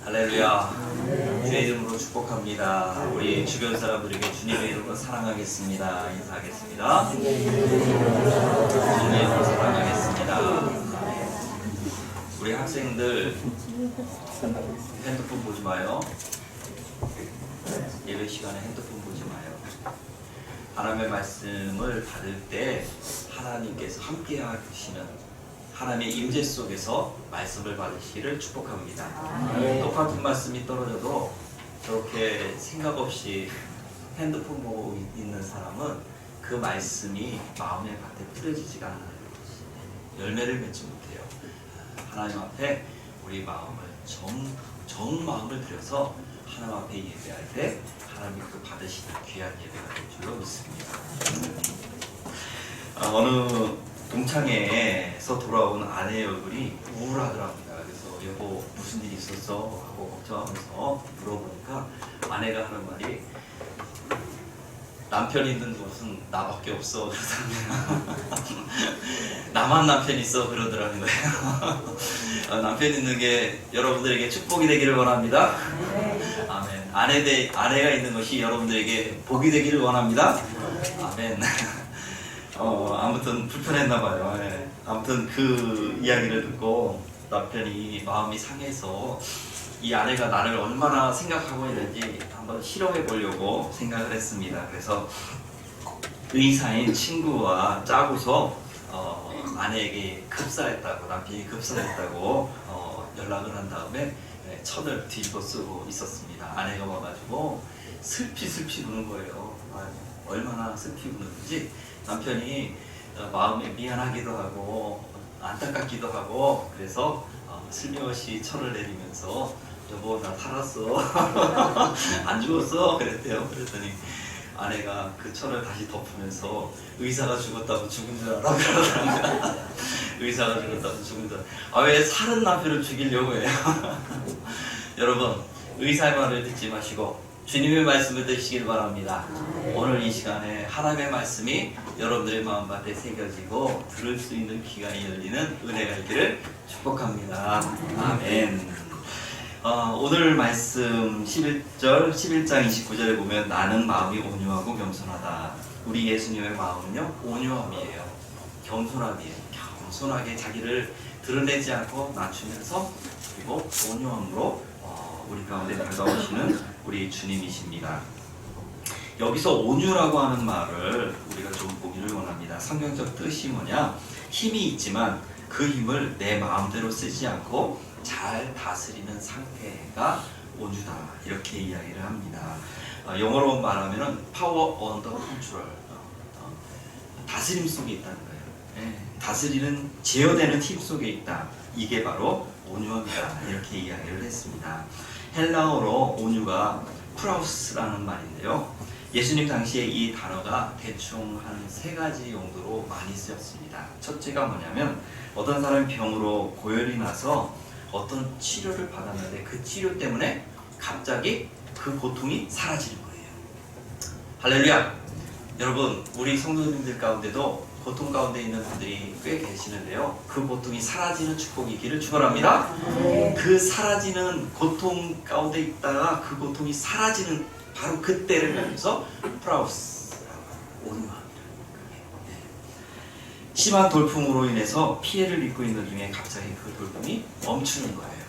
할렐루야. 주의 이름으로 축복합니다. 우리 주변 사람들에게 주님의 이름으로 사랑하겠습니다. 인사하겠습니다. 주님의 이름으로 사랑하겠습니다. 우리 학생들 핸드폰 보지 마요. 예배 시간에 핸드폰 보지 마요. 하나님의 말씀을 받을 때 하나님께서 함께 하시는 하나님의 임재 속에서 말씀을 받으시기를 축복합니다. 똑같은 말씀이 떨어져도 저렇게 생각 없이 핸드폰 보고 있는 사람은 그 말씀이 마음의 밭에 뿌려지지가 않아요. 열매를 맺지 못해요. 하나님 앞에 우리 마음을 정 마음을 들여서 하나님 앞에 예배할 때 하나님께서 받으시는 귀한 예배가 될 줄로 믿습니다. 어느 동창회에서 돌아온 아내의 얼굴이 우울하더랍니다. 그래서 여보 무슨 일이 있었어? 하고 걱정하면서 물어보니까 아내가 하는 말이 남편 있는 곳은 나밖에 없어 그러더라고요. 나만 남편 있어 그러더라는 거예요. 남편 있는 게 여러분들에게 축복이 되기를 원합니다. 아멘. 아내가 있는 것이 여러분들에게 복이 되기를 원합니다. 아멘. 아무튼 불편했나봐요. 예. 아무튼 그 이야기를 듣고 남편이 마음이 상해서 이 아내가 나를 얼마나 생각하고 있는지 한번 실험해 보려고 생각을 했습니다. 그래서 의사인 친구와 짜고서 아내에게 급사했다고, 남편이 급사했다고 연락을 한 다음에 천을 뒤집어 쓰고 있었습니다. 아내가 와가지고 슬피 우는 거예요. 얼마나 슬피 우는지 남편이 마음에 미안하기도 하고 안타깝기도 하고 그래서 슬며시 천을 내리면서 여보 나 살았어 안 죽었어 그랬대요. 그랬더니 아내가 그 천을 다시 덮으면서 의사가 죽었다고 죽은 줄 알아 그러더랍니다. 의사가 죽었다고 죽은 줄 알아. 왜 살은 남편을 죽이려고 해요? 여러분 의사의 말을 듣지 마시고 주님의 말씀을 듣시길 바랍니다. 오늘 이 시간에 하나님의 말씀이 여러분들의 마음밭에 새겨지고 들을 수 있는 귀가 열리는 은혜가 있기를 축복합니다. 아멘. 오늘 말씀 11장 29절에 보면 나는 마음이 온유하고 겸손하다. 우리 예수님의 마음은요 온유함이에요. 겸손함이에요. 겸손하게 자기를 드러내지 않고 낮추면서 그리고 온유함으로 우리 가운데 다가오시는 우리 주님이십니다. 여기서 온유라고 하는 말을 우리가 좀 보기를 원합니다. 성경적 뜻이 뭐냐? 힘이 있지만 그 힘을 내 마음대로 쓰지 않고 잘 다스리는 상태가 온유다. 이렇게 이야기를 합니다. 영어로 말하면 power under control. 다스림 속에 있다는 거예요. 다스리는 제어되는 힘 속에 있다. 이게 바로 온유함이다. 이렇게 이야기를 했습니다. 헬라어로 온유가 프라우스라는 말인데요. 예수님 당시에 이 단어가 대충 한 3가지 용도로 많이 쓰였습니다. 첫째가 뭐냐면 어떤 사람이 병으로 고열이 나서 어떤 치료를 받았는데 그 치료 때문에 갑자기 그 고통이 사라지는 거예요. 할렐루야! 여러분 우리 성도님들 가운데도 고통 가운데 있는 분들이 꽤 계시는데요. 그 고통이 사라지는 축복이 있기를 축원합니다. 그 사라지는 고통 가운데 있다가 그 고통이 사라지는 바로 그때를 말해서 프라우스, 온유함이라는 거예요. 심한 돌풍으로 인해서 피해를 입고 있는 중에 갑자기 그 돌풍이 멈추는 거예요.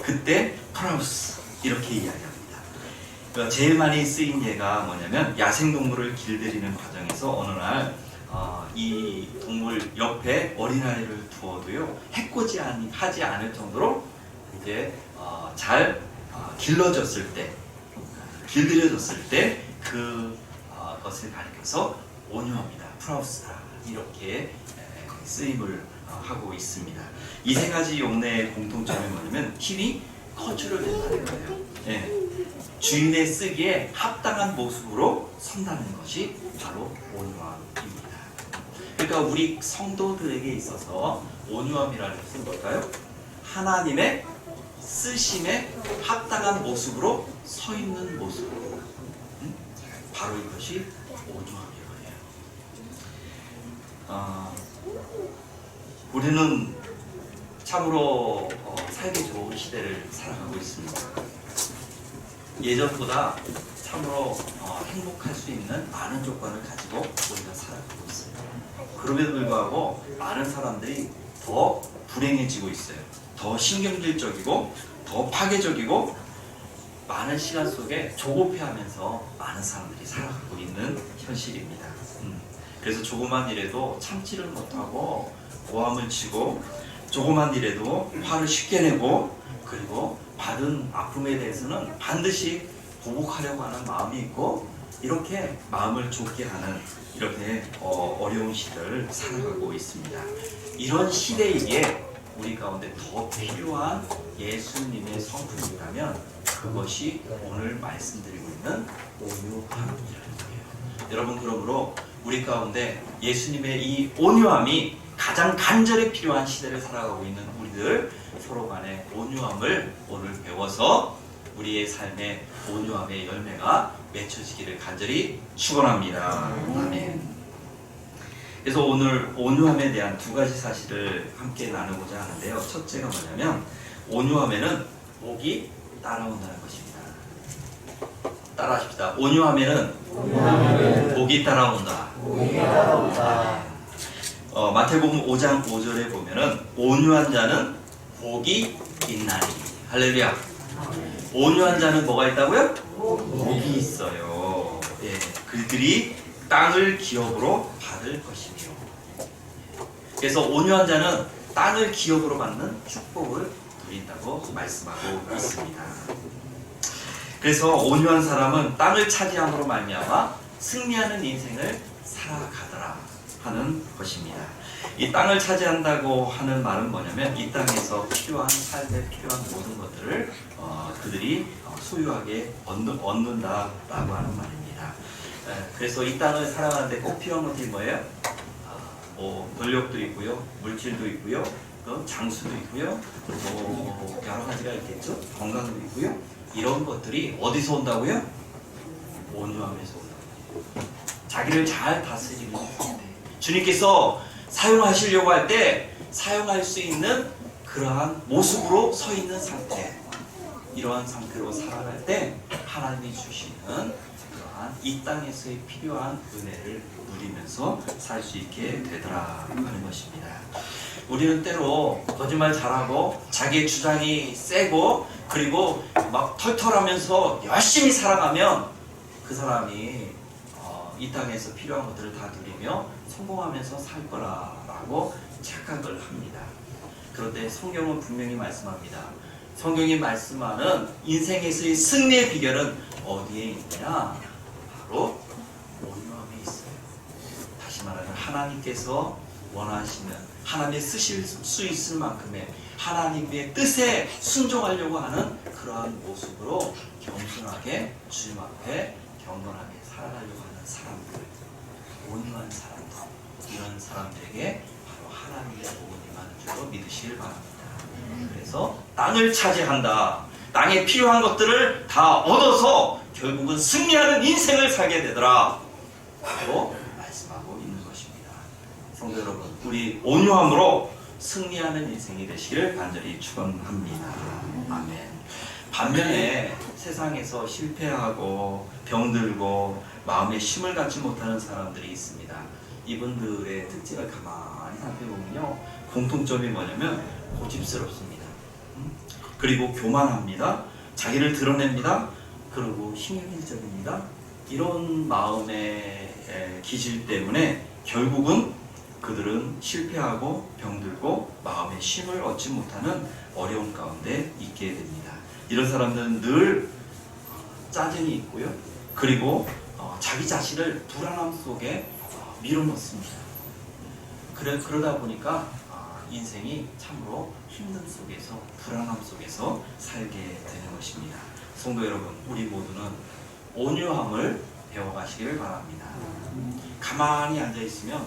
그때 프라우스 이렇게 이야기합니다. 그러니까 제일 많이 쓰인 예가 뭐냐면 야생동물을 길들이는 과정에서 어느 날 이 동물 옆에 어린아이를 두어도요 해코지 하지 않을 정도로 이제 잘 길러졌을 때, 길들여졌을 때 그것을 가리켜서 온유합니다. 프라우스다 이렇게 쓰임을 하고 있습니다. 이 3가지 용례의 공통점이 뭐냐면 힘이 컨트롤된다는 거예요. 주인의 쓰기에 합당한 모습으로 선다는 것이 바로 온유함입니다. 그러니까 우리 성도들에게 있어서 온유함이라는 것은 뭘까요? 하나님의 쓰심에 합당한 모습으로 서 있는 모습. 바로 이것이 온유함이에요. 우리는 참으로 살기 좋은 시대를 살아가고 있습니다. 예전보다 참으로 행복할 수 있는 많은 조건을 가지고 우리가 살아가고 있어요. 그럼에도 불구하고 많은 사람들이 더 불행해지고 있어요. 더 신경질적이고 더 파괴적이고 많은 시간 속에 조급해하면서 많은 사람들이 살아가고 있는 현실입니다. 그래서 조그만 일에도 참지를 못하고 고함을 치고 조그만 일에도 화를 쉽게 내고 그리고 받은 아픔에 대해서는 반드시 보복하려고 하는 마음이 있고 이렇게 마음을 좁게 하는 이렇게 어려운 시대를 살아가고 있습니다. 이런 시대이기에 우리 가운데 더 필요한 예수님의 성품이 있다면 그것이 오늘 말씀드리고 있는 온유함이라는 거예요. 여러분 그러므로 우리 가운데 예수님의 이 온유함이 가장 간절히 필요한 시대를 살아가고 있는 우리들 서로 간의 온유함을 오늘 배워서 우리의 삶의 온유함의 열매가 맺혀지기를 간절히 축원합니다. 아멘. 그래서 오늘 온유함에 대한 두 가지 사실을 함께 나누고자 하는데요. 첫째가 뭐냐면 온유함에는 복이 따라온다는 것입니다. 따라하십시다. 온유함에는 복이 따라온다. 마태복음 5장 5절에 보면은 온유한 자는 복이 있나니. 할렐루야. 온유한 자는 뭐가 있다고요? 복이 있어요. 예, 그들이 땅을 기업으로 받을 것이며. 그래서 온유한 자는 땅을 기업으로 받는 축복을 누린다고 말씀하고 있습니다. 그래서 온유한 사람은 땅을 차지함으로 말미암아 승리하는 인생을 살아가더라 하는 것입니다. 이 땅을 차지한다고 하는 말은 뭐냐면 이 땅에서 필요한 삶에 필요한 모든 것들을 그들이 소유하게 얻는다라고 하는 말입니다. 그래서 이 땅을 살아가는데 꼭 필요한 것들이 뭐예요? 권력도 있고요, 물질도 있고요, 장수도 있고요, 여러 가지가 있겠죠. 건강도 있고요. 이런 것들이 어디서 온다고요? 온유함에서 온다고요. 자기를 잘 다스리는 상태. 주님께서 사용하시려고 할 때 사용할 수 있는 그러한 모습으로 서 있는 상태. 이러한 상태로 살아갈 때 하나님이 주시는 그러한 이 땅에서의 필요한 은혜를 누리면서 살 수 있게 되더라 하는 것입니다. 우리는 때로 거짓말 잘하고 자기의 주장이 세고 그리고 막 털털하면서 열심히 살아가면 그 사람이 이 땅에서 필요한 것들을 다 누리며 성공하면서 살 거라고 착각을 합니다. 그런데 성경은 분명히 말씀합니다. 성경이 말씀하는 인생에서의 승리의 비결은 어디에 있느냐? 바로 온유함에 있어요. 다시 말하면 하나님께서 원하시는 하나님의 쓰실 수 있을 만큼의 하나님의 뜻에 순종하려고 하는 그러한 모습으로 겸손하게 주님 앞에 경건하게 살아가려고 하는 사람들, 온유한 사람들, 이런 사람들에게 바로 하나님의 복을 임하는 줄로 믿으시길 바랍니다. 그래서 땅을 차지한다. 땅에 필요한 것들을 다 얻어서 결국은 승리하는 인생을 살게 되더라 라고 말씀하고 있는 것입니다. 성도 여러분, 우리 온유함으로 승리하는 인생이 되시길 간절히 축원합니다. 아멘. 반면에 세상에서 실패하고 병들고 마음에 힘을 갖지 못하는 사람들이 있습니다. 이분들의 특징을 가만히 살펴보면요, 공통점이 뭐냐면 고집스럽습니다. 그리고 교만합니다. 자기를 드러냅니다. 그리고 힘일적입니다. 이런 마음의 기질 때문에 결국은 그들은 실패하고 병들고 마음의 쉼을 얻지 못하는 어려움 가운데 있게 됩니다. 이런 사람들은 늘 짜증이 있고요. 그리고 자기 자신을 불안함 속에 밀어넣습니다. 그러다 보니까 인생이 참으로 힘든 속에서 불안함 속에서 살게 되는 것입니다. 성도 여러분, 우리 모두는 온유함을 배워가시기를 바랍니다. 가만히 앉아있으면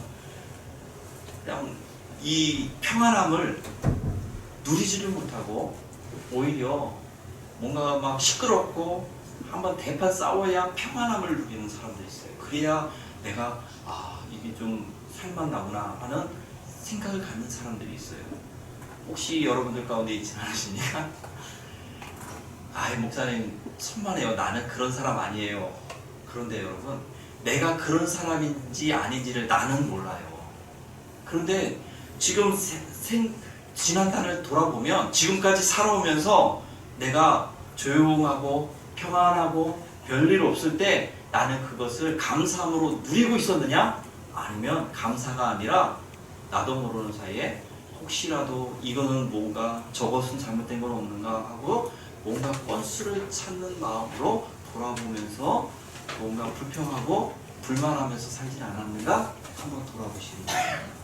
그냥 이 평안함을 누리지를 못하고 오히려 뭔가 막 시끄럽고 한번 대판 싸워야 평안함을 누리는 사람들이 있어요. 그래야 내가 이게 좀 살맛나구나 하는 생각을 갖는 사람들이 있어요. 혹시 여러분들 가운데 있지는 않으십니까? 아이 목사님 천만에요. 나는 그런 사람 아니에요. 그런데 여러분, 내가 그런 사람인지 아닌지를 나는 몰라요. 그런데 지금 지난달을 돌아보면 지금까지 살아오면서 내가 조용하고 평안하고 별일 없을 때 나는 그것을 감사함으로 누리고 있었느냐? 아니면 감사가 아니라 나도 모르는 사이에 혹시라도 이거는 뭔가 저것은 잘못된 건 없는가 하고 뭔가 건수를 찾는 마음으로 돌아보면서 뭔가 불평하고 불만하면서 살지 않았는가? 한번 돌아보시기 바랍니다.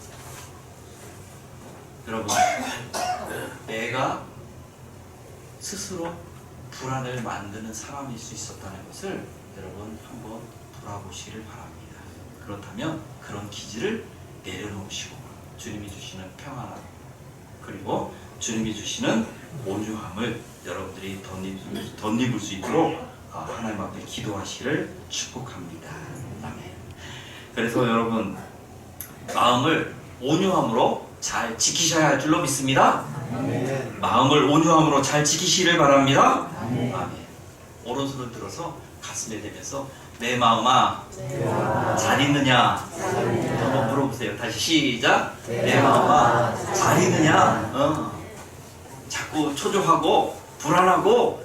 여러분, 내가 스스로 불안을 만드는 사람일 수 있었다는 것을 여러분 한번 돌아보시기를 바랍니다. 그렇다면 그런 기질을 내려놓으시고 주님이 주시는 평안함 그리고 주님이 주시는 온유함을 여러분들이 덧입을 수 있도록 하나님 앞에 기도하시기를 축복합니다. 아멘. 그래서 여러분 마음을 온유함으로 잘 지키셔야 할 줄로 믿습니다. 아멘. 마음을 온유함으로 잘 지키시기를 바랍니다. 아멘. 아멘. 오른손을 들어서 가슴에 대면서 내 마음아 잘 있느냐? 한번 물어보세요. 다시 시작. 내 마음아 잘 있느냐? 자꾸 초조하고 불안하고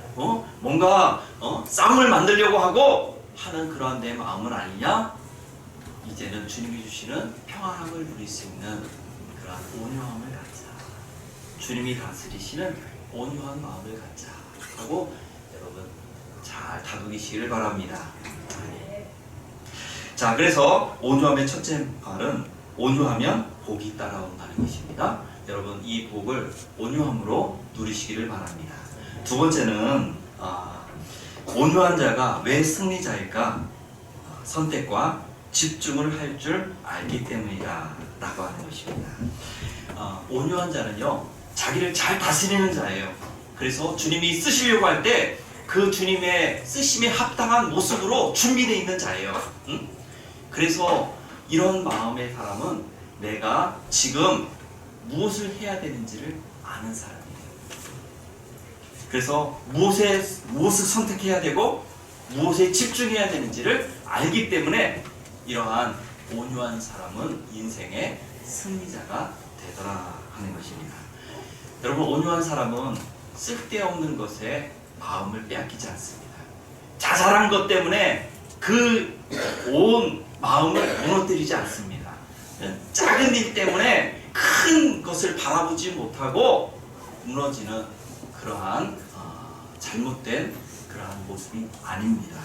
뭔가 싸움을 만들려고 하고 하는 그러한 내 마음은 아니냐? 이제는 주님이 주시는 평안함을 누릴 수 있는 그러한 온유함을 갖자. 주님이 다스리시는 온유한 마음을 갖자 하고 여러분 잘 다독이시기를 바랍니다. 자, 그래서 온유함의 첫째 말은 온유하면 복이 따라온다는 것입니다. 여러분 이 복을 온유함으로 누리시기를 바랍니다. 두 번째는 온유한 자가 왜 승리자일까? 선택과 집중을 할 줄 알기 때문이다 라고 하는 것입니다. 온유한 자는요 자기를 잘 다스리는 자예요. 그래서 주님이 쓰시려고 할 때 그 주님의 쓰심에 합당한 모습으로 준비되어 있는 자예요. 그래서 이런 마음의 사람은 내가 지금 무엇을 해야 되는지를 아는 사람이에요. 그래서 무엇을 선택해야 되고 무엇에 집중해야 되는지를 알기 때문에 이러한 온유한 사람은 인생의 승리자가 되더라 하는 것입니다. 여러분 온유한 사람은 쓸데없는 것에 마음을 빼앗기지 않습니다. 자잘한 것 때문에 그 온 마음을 무너뜨리지 않습니다. 작은 일 때문에 큰 것을 바라보지 못하고 무너지는 그러한 잘못된 그러한 모습이 아닙니다.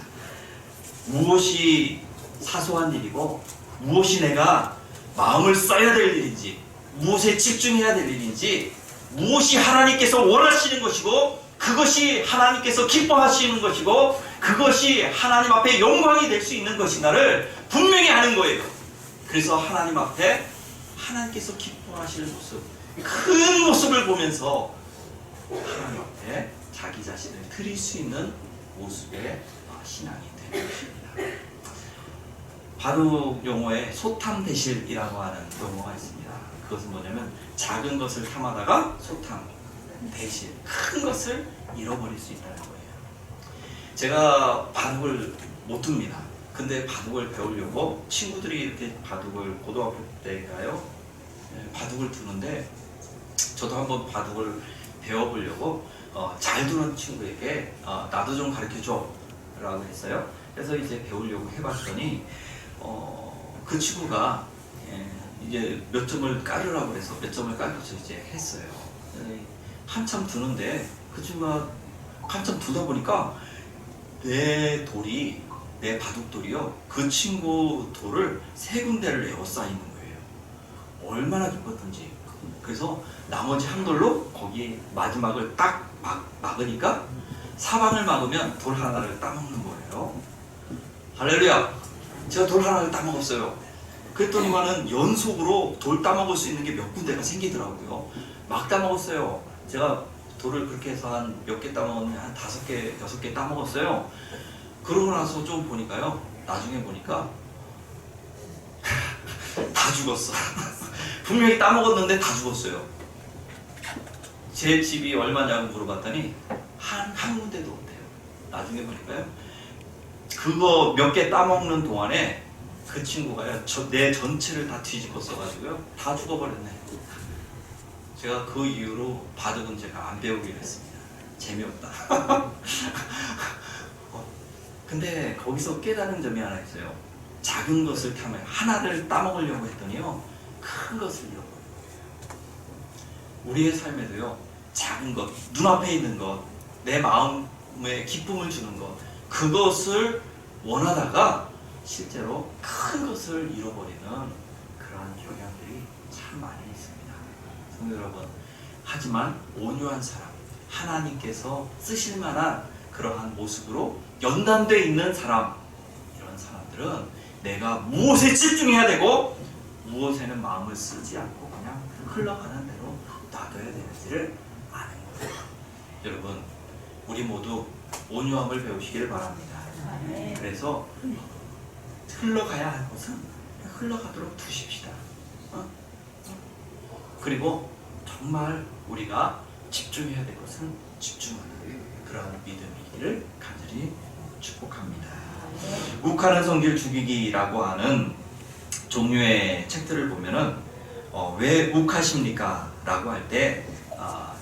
무엇이 사소한 일이고 무엇이 내가 마음을 써야 될 일인지 무엇에 집중해야 될 일인지 무엇이 하나님께서 원하시는 것이고 그것이 하나님께서 기뻐하시는 것이고 그것이 하나님 앞에 영광이 될 수 있는 것인가를 분명히 아는 거예요. 그래서 하나님 앞에 하나님께서 기뻐하시는 모습 큰 모습을 보면서 하나님 앞에 자기 자신을 드릴 수 있는 모습의 신앙이 되는 것입니다. 바둑 용어에 소탐대실이라고 하는 용어가 있습니다. 그것은 뭐냐면 작은 것을 탐하다가 소탐, 대실, 큰 것을 잃어버릴 수 있다는 거예요. 제가 바둑을 못 둡니다. 근데 바둑을 배우려고 친구들이 이렇게 바둑을 고등학교 때인가요? 바둑을 두는데 저도 한번 바둑을 배워보려고 잘 두는 친구에게 나도 좀 가르쳐줘 라고 했어요. 그래서 이제 배우려고 해봤더니 그 친구가 이제 몇 점을 깔으라고 해서 몇 점을 깔고서 이제 했어요. 한참 두는데 그 친구가 한참 두다 보니까 내 바둑돌이요 그 친구 돌을 3군데를 에워싸이는 거예요. 얼마나 기뻤던지. 그래서 나머지 한 돌로 거기 마지막을 딱 막으니까 사방을 막으면 돌 하나를 따먹는 거예요. 할렐루야. 제가 돌 하나를 따먹었어요. 그랬더니만은 연속으로 돌 따먹을 수 있는 게 몇 군데가 생기더라고요. 막 따먹었어요. 제가 돌을 그렇게 해서 한 몇 개 따먹었는데 한 5개, 6개 따먹었어요. 그러고 나서 좀 보니까요. 나중에 보니까 다 죽었어. 분명히 따먹었는데 다 죽었어요. 제 집이 얼마냐고 물어봤더니 한 군데도 없대요. 나중에 보니까요. 그거 몇 개 따먹는 동안에 그 친구가요, 내 전체를 다 뒤집어 써가지고요, 다 죽어버렸네. 제가 그 이후로 바둑은 제가 안 배우기로 했습니다. 재미없다. 근데 거기서 깨달은 점이 하나 있어요. 작은 것을 타면 하나를 따먹으려고 했더니요, 큰 것을 잃어버려요. 우리의 삶에도요, 작은 것, 눈앞에 있는 것, 내 마음에 기쁨을 주는 것, 그것을 원하다가 실제로 큰 것을 잃어버리는 그러한 경향들이 참 많이 있습니다. 성도 여러분, 하지만 온유한 사람, 하나님께서 쓰실 만한 그러한 모습으로 연단되어 있는 사람, 이런 사람들은 내가 무엇에 집중해야 되고 무엇에는 마음을 쓰지 않고 그냥 흘러가는 대로 놔둬야 되는지를 아는 거예요. 여러분, 우리 모두 온유함을 배우시기를 바랍니다. 그래서 흘러가야 할 것은 흘러가도록 두십시다. 그리고 정말 우리가 집중해야 될 것은 집중하는 그런 믿음이기를 간절히 축복합니다. 욱하는 성질 죽이기라고 하는 종류의 책들을 보면은 왜 욱하십니까? 라고 할 때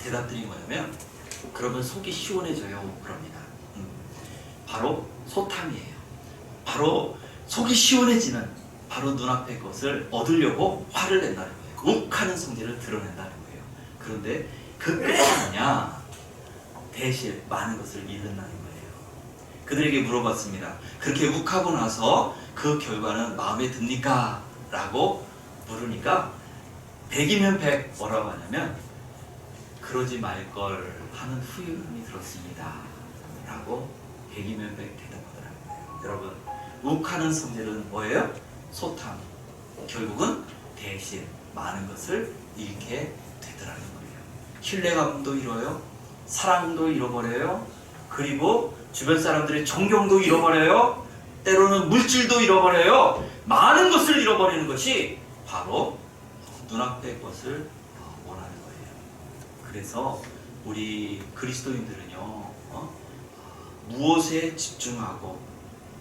대답들이 뭐냐면, 그러면 속이 시원해져요. 그럽니다. 바로 소탐이에요. 바로 속이 시원해지는, 바로 눈앞의 것을 얻으려고 화를 낸다는 거예요. 욱하는 성질을 드러낸다는 거예요. 그런데 그 끝이 뭐냐? 대실 많은 것을 잃는다는 거예요. 그들에게 물어봤습니다. 그렇게 욱하고 나서 그 결과는 마음에 듭니까? 라고 물으니까 100이면 100 뭐라고 하냐면, 그러지 말걸 하는 후회감이 들었습니다. 라고 100이면 100 대답하더라고요. 여러분, 욱하는 성질은 뭐예요? 소탐. 결국은 대신 많은 것을 잃게 되더라는 거예요. 신뢰감도 잃어요. 사랑도 잃어버려요. 그리고 주변 사람들의 존경도 잃어버려요. 때로는 물질도 잃어버려요. 많은 것을 잃어버리는 것이 바로 눈앞의 것을 원하는 거예요. 그래서 우리 그리스도인들은요, 무엇에 집중하고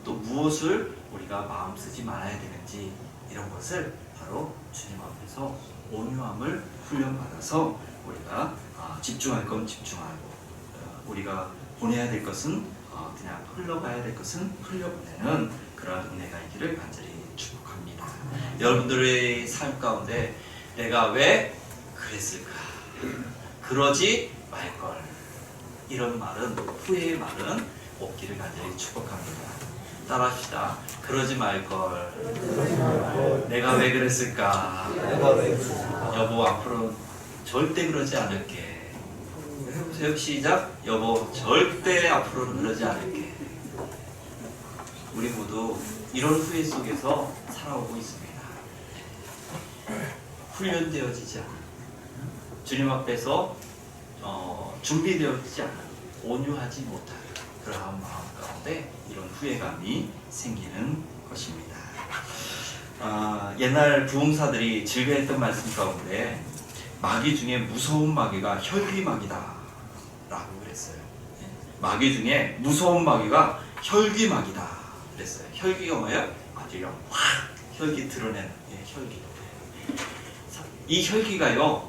또 무엇을 우리가 마음 쓰지 말아야 되는지, 이런 것을 바로 주님 앞에서 온유함을 훈련받아서 우리가 집중할 건 집중하고, 우리가 보내야 될 것은 그냥 흘러가야 될 것은 흘려보내는 그러한 은혜가 있기를 간절히 축복합니다. 여러분들의 삶 가운데 내가 왜 그랬을까? 그러지 말걸. 이런 말은, 후회의 말은 없기를 간절히 축복합니다. 따라합시다. 그러지 말걸. 내가 왜 그랬을까? 여보, 앞으로 절대 그러지 않을게. 해보세요. 시작. 여보, 절대 앞으로는 그러지 않을게. 우리 모두 이런 후회 속에서 살아오고 있습니다. 훈련되어지지 않아, 주님 앞에서 준비되어지지 않아, 온유하지 못한 그러한 마음 가운데 이런 후회감이 생기는 것입니다. 옛날 부흥사들이 즐겨했던 말씀 가운데 마귀 중에 무서운 마귀가 혈귀마귀다 라고 그랬어요. 마귀 중에 무서운 마귀가 혈귀마귀다 그랬어요. 혈귀가 뭐예요? 아주 확 혈기 드러내는 혈기. 이 혈기가요,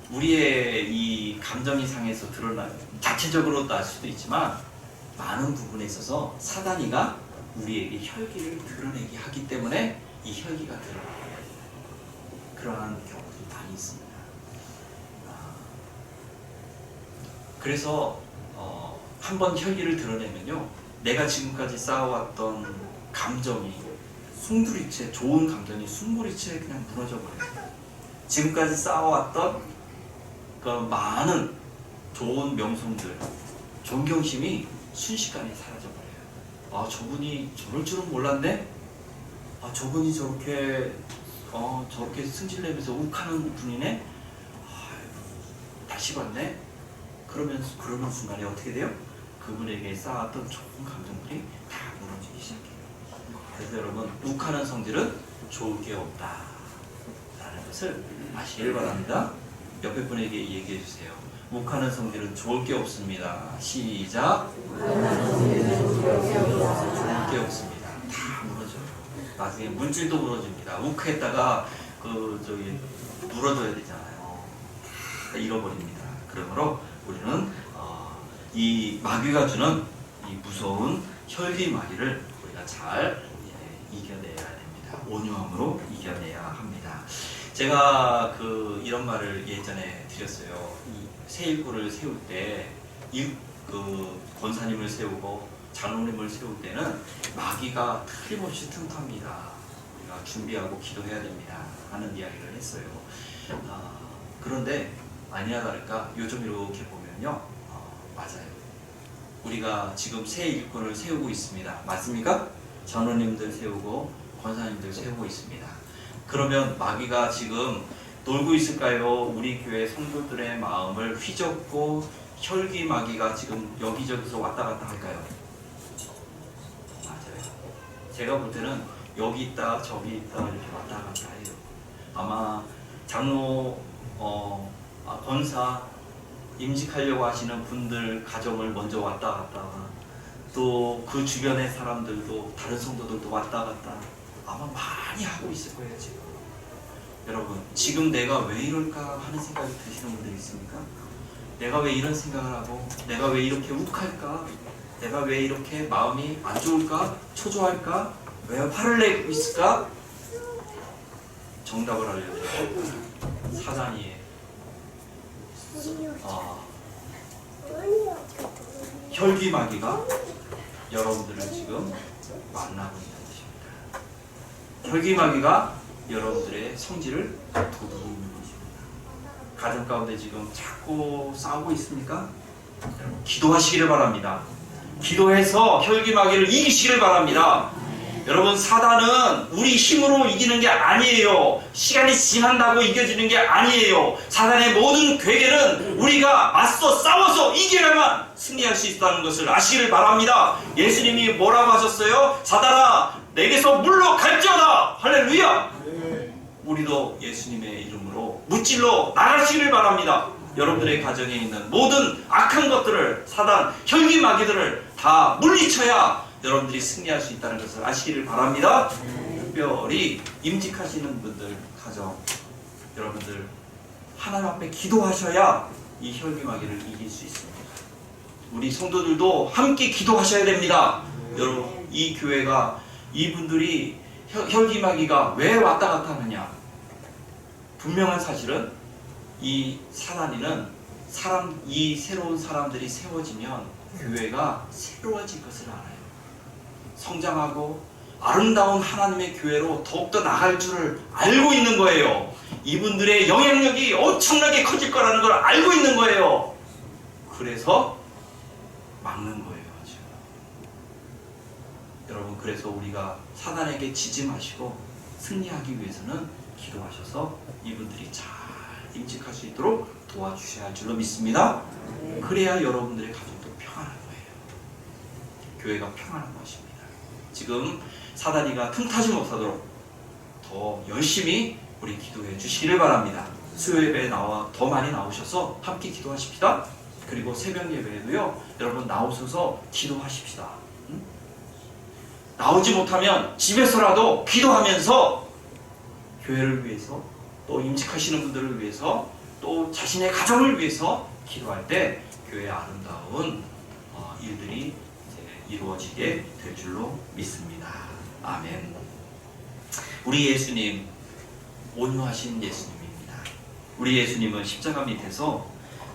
우리의 이 감정이 상해서 드러나는, 자체적으로 날 수도 있지만 많은 부분에 있어서 사단이가 우리에게 혈기를 드러내게 하기 때문에 이 혈기가 드러나요. 그러한 경우도 많이 있습니다. 그래서 한번 혈기를 드러내면요, 내가 지금까지 쌓아왔던 감정이 숭두리째, 좋은 감정이 숭두리째 그냥 무너져 버려요. 지금까지 쌓아왔던 그 많은 좋은 명성들, 존경심이 순식간에 사라져버려요. 저분이 저럴 줄은 몰랐네? 저분이 저렇게 승질내면서 욱하는 분이네? 다시 봤네? 그러는 순간에 어떻게 돼요? 그분에게 쌓았던 좋은 감정들이 다 무너지기 시작해요. 그래서 여러분, 욱하는 성질은 좋을 게 없다 라는 것을 아시길 바랍니다. 옆에 분에게 얘기해 주세요. 욱하는 성질은 좋을 게 없습니다. 시작. 좋을 게 없습니다. 다 무너져요. 나중에 물질도 무너집니다. 욱했다가 물어줘야 되잖아요. 다 잃어버립니다. 그러므로 우리는 이 마귀가 주는 이 무서운 혈기 마귀를 우리가 잘 이겨내야 됩니다. 온유함으로 이겨내야 합니다. 제가 이런 말을 예전에 드렸어요. 이 새 일꾼을 세울 때 권사님을 세우고 장로님을 세울 때는 마귀가 틀림없이 틈탑니다. 우리가 준비하고 기도해야 됩니다. 하는 이야기를 했어요. 그런데 아니나 다를까 요즘 이렇게 보면요, 맞아요. 우리가 지금 새 일꾼을 세우고 있습니다. 맞습니까? 장로님들 세우고 권사님들 세우고 있습니다. 그러면 마귀가 지금 놀고 있을까요? 우리 교회 성도들의 마음을 휘젓고 혈기 마귀가 지금 여기저기서 왔다 갔다 할까요? 맞아요. 제가 볼 때는 여기 있다 저기 있다 이렇게 왔다 갔다 해요. 아마 장로 권사 임직하려고 하시는 분들 가정을 먼저 왔다 갔다, 또 그 주변의 사람들도 다른 성도들도 왔다 갔다 아마 많이 하고 있을 거예요. 지금 여러분, 지금 내가 왜 이럴까 하는 생각이 드시는 분들 있습니까? 내가 왜 이런 생각을 하고, 내가 왜 이렇게 욱할까, 내가 왜 이렇게 마음이 안 좋을까, 초조할까, 왜 화를 내고 있을까? 정답을 알려드려요. 사단이 혈기 마귀가 여러분들을 지금 만나고 있는 것입니다. 혈기 마귀가 여러분들의 성질을 도둑이고 있는 것입니다. 가정 가운데 지금 자꾸 싸우고 있습니까? 여러분, 기도하시기를 바랍니다. 기도해서 혈기 마귀를 이기시기를 바랍니다. 여러분, 사단은 우리 힘으로 이기는 게 아니에요. 시간이 지난다고 이겨지는 게 아니에요. 사단의 모든 괴계는 우리가 맞서 싸워서 이겨야만 승리할 수 있다는 것을 아시기를 바랍니다. 예수님이 뭐라고 하셨어요? 사단아, 내게서 물러갈지어다. 할렐루야. 우리도 예수님의 이름으로 무찔러 나가시기를 바랍니다. 여러분들의 가정에 있는 모든 악한 것들을, 사단, 혈기 마귀들을 다 물리쳐야 여러분들이 승리할 수 있다는 것을 아시기를 바랍니다. 특별히 임직하시는 분들 가정, 여러분들 하나님 앞에 기도하셔야 이 혈기 마귀를 이길 수 있습니다. 우리 성도들도 함께 기도하셔야 됩니다. 여러분, 이 교회가 이분들이 혈기 마귀가 왜 왔다 갔다 하느냐? 분명한 사실은 이 사단이는 이 새로운 사람들이 세워지면 교회가 새로워질 것을 알아요. 성장하고 아름다운 하나님의 교회로 더욱더 나갈 줄을 알고 있는 거예요. 이분들의 영향력이 엄청나게 커질 거라는 걸 알고 있는 거예요. 그래서 막는 거예요. 지금. 여러분, 그래서 우리가 사단에게 지지 마시고 승리하기 위해서는 기도하셔서 이분들이 잘 임직할 수 있도록 도와주셔야 할 줄로 믿습니다. 그래야 여러분들의 가정도 평안한 거예요. 교회가 평안한 것입니다. 지금 사단이가 틈타지 못하도록 더 열심히 우리 기도해 주시기를 바랍니다. 수요 예배에 더 많이 나오셔서 함께 기도하십시다. 그리고 새벽 예배에도요, 여러분 나오셔서 기도하십시다. 나오지 못하면 집에서라도 기도하면서 교회를 위해서, 또 임직하시는 분들을 위해서, 또 자신의 가정을 위해서 기도할 때 교회의 아름다운 일들이 이루어지게 될 줄로 믿습니다. 아멘. 우리 예수님, 온유하신 예수님입니다. 우리 예수님은 십자가 밑에서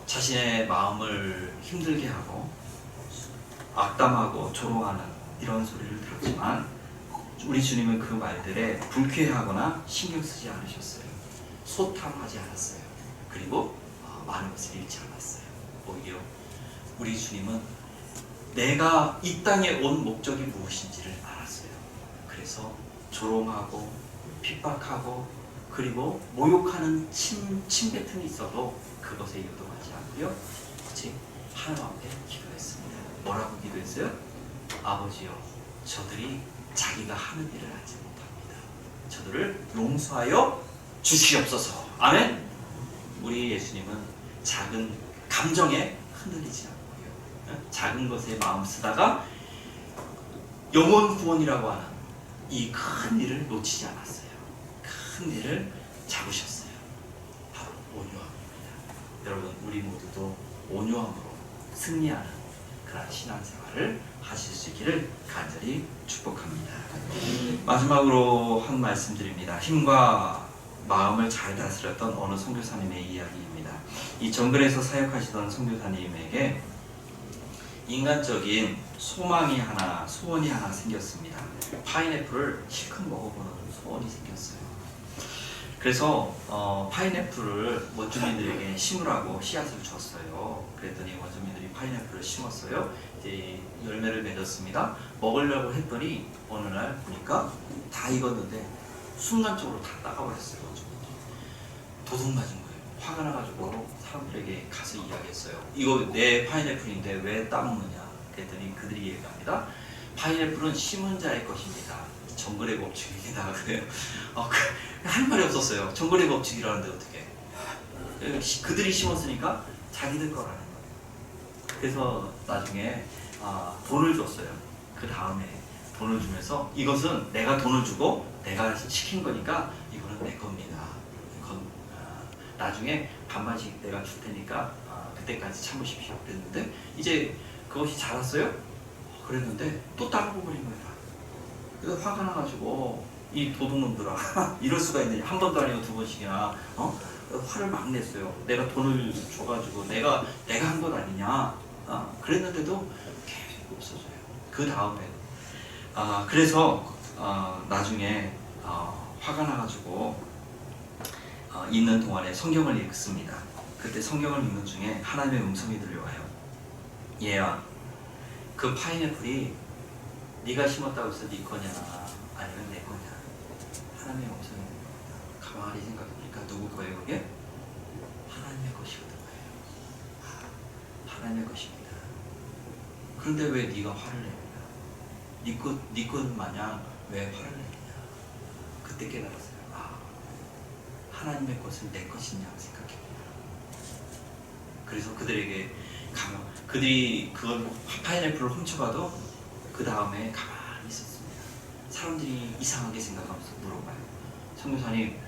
자신의 마음을 힘들게 하고 악담하고 조롱하는 이런 소리를 들었지만, 우리 주님은 그 말들에 불쾌하거나 신경 쓰지 않으셨어요. 소탐하지 않았어요. 그리고 많은 것을 잃지 않았어요. 오히려 우리 주님은 내가 이 땅에 온 목적이 무엇인지를 알았어요. 그래서 조롱하고 핍박하고 그리고 모욕하는 침뱉음이 있어도 그것에 요동하지 않고요, 오직 하나님 앞에 기도했습니다. 뭐라고 기도했어요? 아버지여, 저들이 자기가 하는 일을 알지 못합니다. 저들을 용서하여 주시옵소서. 아멘. 우리 예수님은 작은 감정에 흔들리지 않고요. 작은 것에 마음 쓰다가 영혼 구원이라고 하는 이 큰 일을 놓치지 않았어요. 큰 일을 잡으셨어요. 바로 온유함입니다. 여러분, 우리 모두도 온유함으로 승리하는 그런 신앙생활을 하실 수 있기를 간절히 축복합니다. 마지막으로 한 말씀 드립니다. 힘과 마음을 잘 다스렸던 어느 선교사님의 이야기입니다. 이 정글에서 사역하시던 선교사님에게 인간적인 소망이 하나, 소원이 하나 생겼습니다. 파인애플을 실컷 먹어보는 소원이 생겼어요. 그래서 파인애플을 원주민들에게 심으라고 씨앗을 줬어요. 그랬더니 원주민들이 파인애플을 심었어요. 이제 열매를 맺었습니다. 먹으려고 했더니 어느 날 보니까 다 익었는데 순간적으로 다 따가버렸어요. 원주민들이. 도둑 맞은 거예요. 화가 나가지고 사람들에게 가서 이야기했어요. 이거 내 파인애플인데 왜 따먹느냐. 그랬더니 그들이 얘기합니다. 파인애플은 심은 자의 것입니다. 정글의 법칙입니다. 그래요. 할 말이 없었어요. 정글의 법칙이라는데 어떻게? 그들이 심었으니까 자기들 거라는 거예요. 그래서 나중에 돈을 줬어요. 그 다음에 돈을 주면서 이것은 내가 돈을 주고 내가 시킨 거니까 이거는 내 겁니다. 나중에 반반씩 내가 줄 테니까 그때까지 참으십시오. 그랬는데 이제 그것이 자랐어요? 그랬는데 또 따먹어버린 거야. 그래서 화가 나가지고 이 도둑놈들아 이럴 수가 있느냐. 한 번도 아니고 두 번씩이나 화를 막 냈어요. 내가 돈을 줘가지고 내가 한 것 아니냐. 그랬는데도 계속 없어져요. 그 다음에 그래서 나중에 화가 나가지고 있는 동안에 성경을 읽습니다. 그때 성경을 읽는 중에 하나님의 음성이 들려와요. 얘야, 그 파인애플이 네가 심었다고 해서 네 거냐 아니면 내 거냐. 하나님의 음성이 가만히 생각해보니까 누구 거예요 그게? 하나님의 것이거든. 하나님의 것입니다. 그런데 왜 네가 화를 내느냐. 네 것 마냥 왜 화를 내느냐. 그때 깨달았어요. 하나님의 것은 내 것이냐 생각해봅니다. 그래서 그들에게 그들이 그걸 파인애플을 훔쳐가도 그 다음에 가만히 있었습니다. 사람들이 이상하게 생각하면서 물어봐요. 선교사님,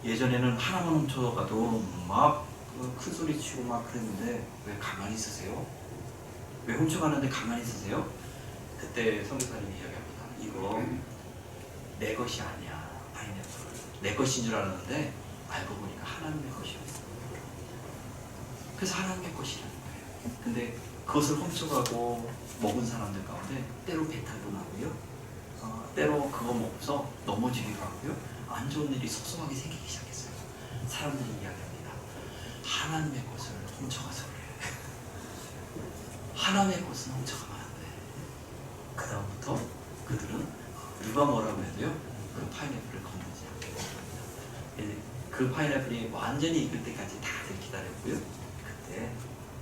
예전에는 하나만 훔쳐가도 막 큰 소리 치고 막 그랬는데 왜 가만히 있으세요? 왜 훔쳐가는데 가만히 있으세요? 그때 선교사님이 이야기합니다. 이거 내 것이 아니야. 파인애플 내 것인 줄 알았는데 알고 보니까 하나님의 것이었어. 그래서 하나님의 것이라는 거예요. 근데 그것을 훔쳐가고 먹은 사람들 가운데 때로 배탈도 나고요. 때로 그거 먹고서 넘어지기도 하고요. 안 좋은 일이 속속하게 생기기 시작했어요. 사람들이 이야기합니다. 하나님의 것을 훔쳐가서 그래. 하나님의 것은 훔쳐가면 안 돼. 그 다음부터 그들은 누가 뭐라고 해도요. 그 파인애플을 건드지 않게 됩니다. 그 파인애플이 완전히 익을 때까지 다들 기다렸고요. 그때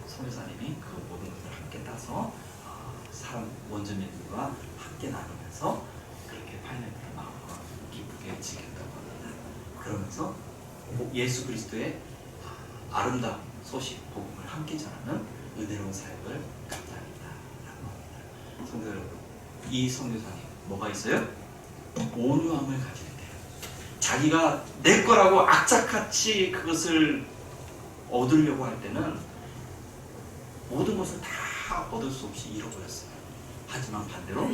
선교사님이 그 모든 것을 함께 따서 사람 원주민들과 함께 나누면서 그렇게 파인애플을 마음과 기쁘게 지켰다고 합니다. 그러면서 예수 그리스도의 아름다운 소식, 복음을 함께 전하는 은혜로운 사역을 감사합니다. 라고 합니다. 성도 여러분, 이 선교사님 뭐가 있어요? 온유함을 가지고 있대요. 자기가 내 거라고 악착같이 그것을 얻으려고 할 때는 모든 것을 다 얻을 수 없이 잃어버렸어요. 하지만 반대로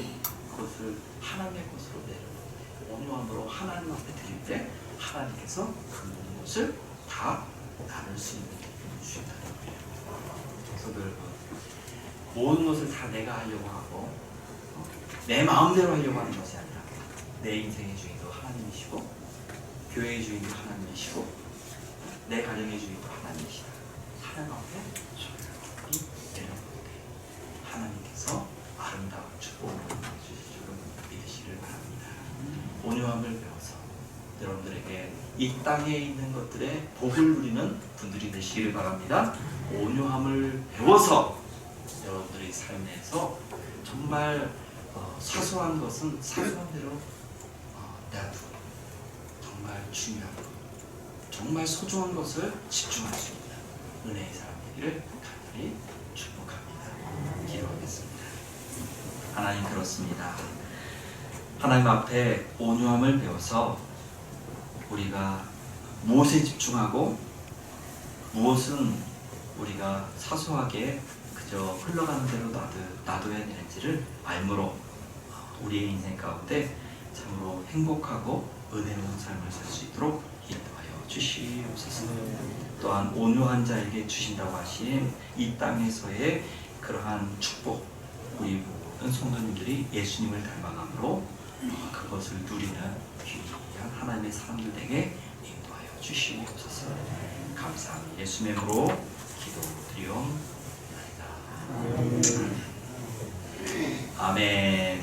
그것을 하나님의 것으로 내려놓고 온유함으로 하나님 앞에 드릴 때 하나님께서 그 모든 것을 다 나눌 수 있는 기쁨을 주신다는 거예요. 성도 여러분, 모든 것을 다 내가 하려고 하고 내 마음대로 하려고 하는 것이 아니라 내 인생의 주인도 하나님이시고 교회의 주인도 하나님이시고 내 가정의 주인도 하나님이시다. 하나님 앞에 조용히 내려놓을 때 하나님께서 아름다운 축복을 주실 줄을 믿으시길 바랍니다. 온유함을 배워서 여러분들에게 이 땅에 있는 것들의 복을 누리는 분들이 되시길 바랍니다. 온유함을 배워서 여러분들의 삶에서 정말 사소한 것은 사소한 대로 놔두고 정말 중요한 것, 정말 소중한 것을 집중할 수 있는 은혜의 사람이 되기를 간절히 축복합니다. 기도하겠습니다. 하나님, 그렇습니다. 하나님 앞에 온유함을 배워서 우리가 무엇에 집중하고 무엇은 우리가 사소하게 그저 흘러가는 대로 놔둬야 되는지를 알므로 우리의 인생 가운데 참으로 행복하고 은혜로운 삶을 살 수 있도록 인도하여 주시옵소서. 또한 온유한 자에게 주신다고 하신 이 땅에서의 그러한 축복, 우리 모든 성도님들이 예수님을 닮아감으로 그것을 누리는 귀한 하나님의 사람들에게 인도하여 주시옵소서. 감사합니다. 예수님의 이름으로 기도드리옵나이다. 아멘.